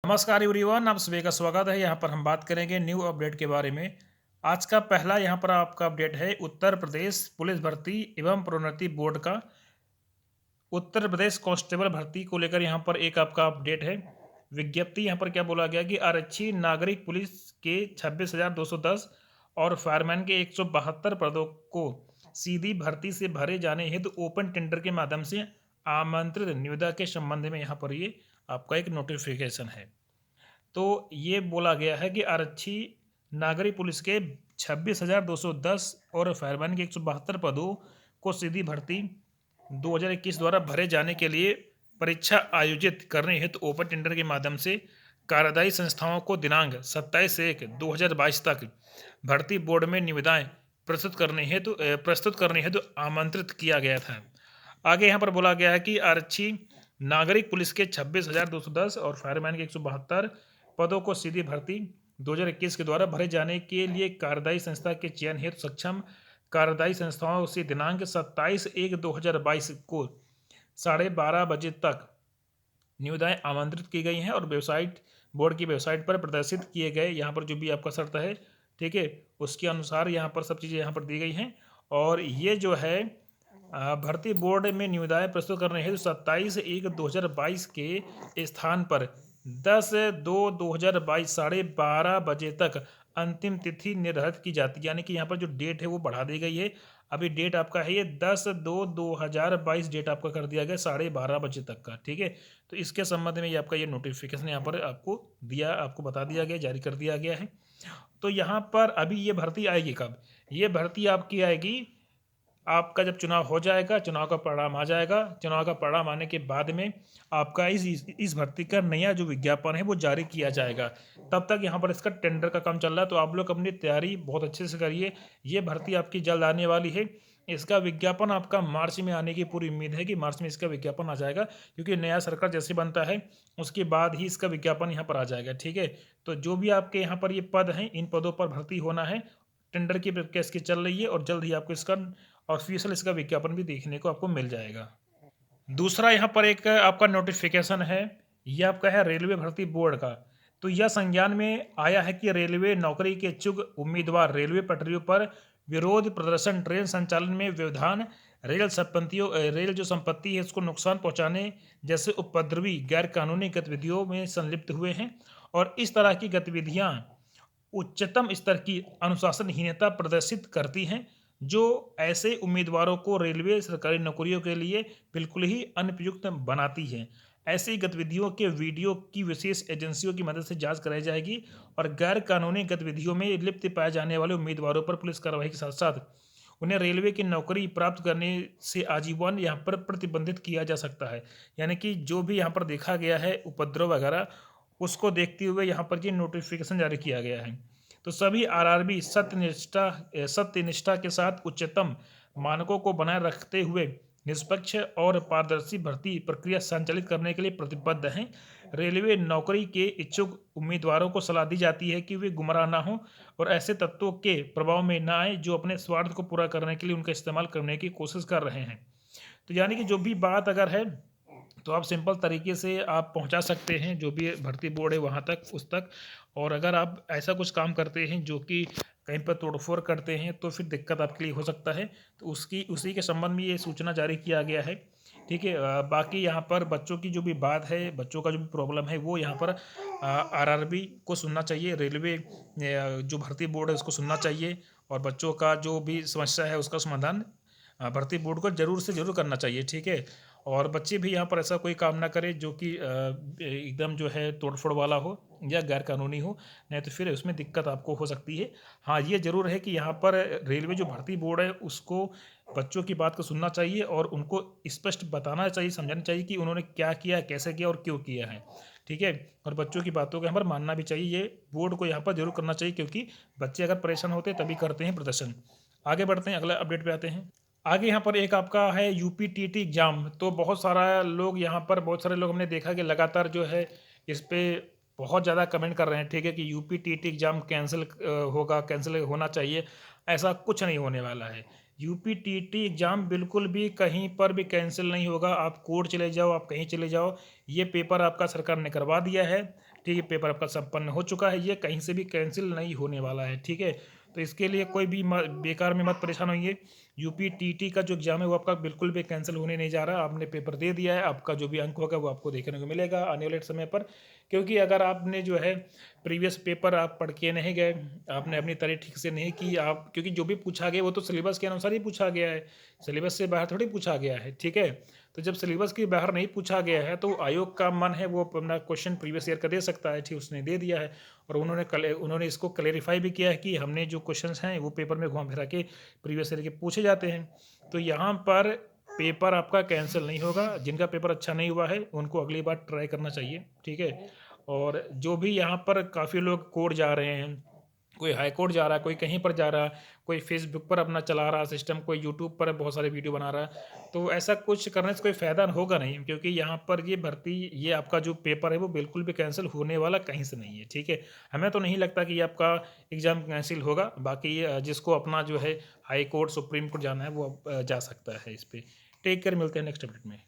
नमस्कार एवरीवन, आप सभी का स्वागत है। यहाँ पर हम बात करेंगे न्यू अपडेट के बारे में। आज का पहला यहाँ पर आपका अपडेट है उत्तर प्रदेश पुलिस भर्ती एवं प्रोन्नति बोर्ड का उत्तर प्रदेश कांस्टेबल भर्ती को लेकर यहाँ पर एक आपका अपडेट है। विज्ञप्ति यहाँ पर क्या बोला गया कि आरक्षी नागरिक पुलिस के 26,210 और फायरमैन के 172 पदों को सीधी भर्ती से भरे जाने हेतु ओपन टेंडर के माध्यम से आमंत्रित निविदा के संबंध में यहाँ पर ये आपका एक नोटिफिकेशन है। तो ये बोला गया है कि आरक्षी नागरिक पुलिस के 26,210 और फायरमैन के 172 पदों को सीधी भर्ती 2021 द्वारा भरे जाने के लिए परीक्षा आयोजित करने हेतु ओपन टेंडर के माध्यम से कार्यदायी संस्थाओं को दिनांक 27/1/2022 तक भर्ती बोर्ड में निविदाएं प्रस्तुत करने हेतु आमंत्रित किया गया था। आगे यहाँ पर बोला गया है कि आरक्षी नागरिक पुलिस के 26,210 और फायरमैन के 172 पदों को सीधी भर्ती 2021 के द्वारा भरे जाने के लिए कार्यदायी संस्था के चयन हेतु सक्षम कार्यदायी संस्थाओं से दिनांक 27/1/2022 को 12:30 बजे तक निविदाएं आमंत्रित की गई हैं और वेबसाइट बोर्ड की वेबसाइट पर प्रदर्शित किए गए यहाँ पर जो भी आपका शर्त है, ठीक है, उसके अनुसार यहाँ पर सब चीज़ें यहाँ पर दी गई हैं। और ये जो है भर्ती बोर्ड में निविदाएं प्रस्तुत करने हेतु 27/1/2022 के स्थान पर 10/2/2022 12:30 बजे तक अंतिम तिथि निर्धारित की जाती है। यानी कि यहाँ पर जो डेट है वो बढ़ा दी गई है। अभी डेट आपका है ये 10/2/2022 डेट आपका कर दिया गया 12:30 बजे तक का, ठीक है। तो इसके संबंध में ये आपका ये नोटिफिकेशन यहाँ पर आपको बता दिया गया, जारी कर दिया गया है। तो यहाँ पर अभी ये भर्ती आएगी कब? ये भर्ती आपकी आएगी आपका जब चुनाव हो जाएगा, चुनाव का परिणाम आ जाएगा। चुनाव का परिणाम आने के बाद में आपका इस भर्ती का नया जो विज्ञापन है वो जारी किया जाएगा। तब तक यहाँ पर इसका टेंडर का काम चल रहा है, तो आप लोग अपनी तैयारी बहुत अच्छे से करिए। ये भर्ती आपकी जल्द आने वाली है। इसका विज्ञापन आपका मार्च में आने की पूरी उम्मीद है कि मार्च में इसका विज्ञापन आ जाएगा, क्योंकि नया सरकार जैसे बनता है उसके बाद ही इसका विज्ञापन यहाँ पर आ जाएगा, ठीक है। तो जो भी आपके यहाँ पर ये पद हैं, इन पदों पर भर्ती होना है। टेंडर की प्रक्रिया इसकी चल रही है और जल्द ही आपको इसका ऑफिशियल इसका विज्ञापन भी देखने को आपको मिल जाएगा। दूसरा यहाँ पर एक आपका नोटिफिकेशन है, यह आपका है रेलवे भर्ती बोर्ड का। तो यह संज्ञान में आया है कि रेलवे नौकरी के इच्छुक उम्मीदवार रेलवे पटरियों पर विरोध प्रदर्शन, ट्रेन संचालन में व्यवधान, रेल जो संपत्ति है उसको नुकसान पहुंचाने जैसे उपद्रवी गैर कानूनी गतिविधियों में संलिप्त हुए हैं और इस तरह की गतिविधियां उच्चतम स्तर की अनुशासनहीनता प्रदर्शित करती हैं, जो ऐसे उम्मीदवारों को रेलवे सरकारी नौकरियों के लिए बिल्कुल ही अनुपयुक्त बनाती है। ऐसी गतिविधियों के वीडियो की विशेष एजेंसियों की मदद से जांच कराई जाएगी और गैर कानूनी गतिविधियों में लिप्त पाए जाने वाले उम्मीदवारों पर पुलिस कार्रवाई के साथ साथ उन्हें रेलवे की नौकरी प्राप्त करने से आजीवन यहाँ पर प्रतिबंधित किया जा सकता है। यानी कि जो भी यहाँ पर देखा गया है उपद्रव वगैरह, उसको देखते हुए यहाँ पर ये नोटिफिकेशन जारी किया गया है। तो सभी आरआरबी सत्यनिष्ठा के साथ उच्चतम मानकों को बनाए रखते हुए निष्पक्ष और पारदर्शी भर्ती प्रक्रिया संचालित करने के लिए प्रतिबद्ध हैं। रेलवे नौकरी के इच्छुक उम्मीदवारों को सलाह दी जाती है कि वे गुमराह ना हों और ऐसे तत्वों के प्रभाव में ना आए जो अपने स्वार्थ को पूरा करने के लिए उनका इस्तेमाल करने की कोशिश कर रहे हैं। तो यानी कि जो भी बात अगर है तो आप सिंपल तरीके से आप पहुंचा सकते हैं जो भी भर्ती बोर्ड है वहाँ तक, उस तक। और अगर आप ऐसा कुछ काम करते हैं जो कि कहीं पर तोड़फोड़ करते हैं तो फिर दिक्कत आपके लिए हो सकता है। तो उसी के संबंध में ये सूचना जारी किया गया है, ठीक है। बाकी यहाँ पर बच्चों की जो भी बात है, बच्चों का जो भी प्रॉब्लम है वो यहाँ पर आरआरबी को सुनना चाहिए, रेलवे जो भर्ती बोर्ड है उसको सुनना चाहिए और बच्चों का जो भी समस्या है उसका समाधान भर्ती बोर्ड को ज़रूर से ज़रूर करना चाहिए, ठीक है। और बच्चे भी यहाँ पर ऐसा कोई काम ना करें जो कि एकदम जो है तोड़फोड़ वाला हो या गैर कानूनी हो, नहीं तो फिर उसमें दिक्कत आपको हो सकती है। हाँ, ये ज़रूर है कि यहाँ पर रेलवे जो भर्ती बोर्ड है उसको बच्चों की बात को सुनना चाहिए और उनको स्पष्ट बताना चाहिए, समझाना चाहिए कि उन्होंने क्या किया, कैसे किया और क्यों किया है, ठीक है। और बच्चों की बातों को यहाँ पर मानना भी चाहिए, ये बोर्ड को यहाँ पर जरूर करना चाहिए, क्योंकि बच्चे अगर परेशान होते तभी करते हैं प्रदर्शन। आगे बढ़ते हैं, अगला अपडेट पे आते हैं। आगे यहाँ पर एक आपका है यूपीटीटी एग्जाम। तो बहुत सारे लोग हमने देखा कि लगातार जो है इस पे बहुत ज़्यादा कमेंट कर रहे हैं, ठीक है, कि यूपीटीटी एग्जाम कैंसिल होगा, कैंसिल होना चाहिए। ऐसा कुछ नहीं होने वाला है। यूपीटीटी एग्ज़ाम बिल्कुल भी कहीं पर भी कैंसिल नहीं होगा। आप कोर्ट चले जाओ, आप कहीं चले जाओ, ये पेपर आपका सरकार ने करवा दिया है, ठीक है? पेपर आपका संपन्न हो चुका है, ये कहीं से भी कैंसिल नहीं होने वाला है, ठीक है? तो इसके लिए कोई भी बेकार में मत परेशान होइए। यूपीटीटी का जो एग्ज़ाम है वो आपका बिल्कुल भी कैंसिल होने नहीं जा रहा। आपने पेपर दे दिया है, आपका जो भी अंक होगा वो आपको देखने को मिलेगा आने वाले समय पर। क्योंकि अगर आपने जो है प्रीवियस पेपर आप पढ़ के नहीं गए, आपने अपनी तैयारी ठीक से नहीं की, आप क्योंकि जो भी पूछा गया वो तो सिलेबस के अनुसार ही पूछा गया है, सिलेबस से बाहर थोड़ी पूछा गया है, ठीक है? तो जब सिलेबस के बाहर नहीं पूछा गया है तो आयोग का मन है वो अपना क्वेश्चन प्रीवियस ईयर का दे सकता है, ठीक, उसने दे दिया है। और उन्होंने इसको क्लेरिफाई भी किया है कि हमने जो क्वेश्चंस हैं वो पेपर में घुमा फिरा के प्रीवियस ईयर के पूछे जाते हैं। तो यहाँ पर पेपर आपका कैंसिल नहीं होगा। जिनका पेपर अच्छा नहीं हुआ है उनको अगली बार ट्राई करना चाहिए, ठीक है? और जो भी यहाँ पर काफ़ी लोग कोर्ट जा रहे हैं, कोई हाई कोर्ट जा रहा है, कोई कहीं पर जा रहा है, कोई फेसबुक पर अपना चला रहा सिस्टम, कोई यूट्यूब पर बहुत सारे वीडियो बना रहा है, तो ऐसा कुछ करने से कोई फ़ायदा होगा नहीं। क्योंकि यहाँ पर ये भर्ती, ये आपका जो पेपर है वो बिल्कुल भी कैंसिल होने वाला कहीं से नहीं है, ठीक है? हमें तो नहीं लगता कि ये आपका एग्ज़ाम कैंसिल होगा। बाकी जिसको अपना जो है हाई कोर्ट, सुप्रीम कोर्ट जाना है वो जा सकता है इस पे। टेक केयर, मिलते हैं नेक्स्ट अपडेट में।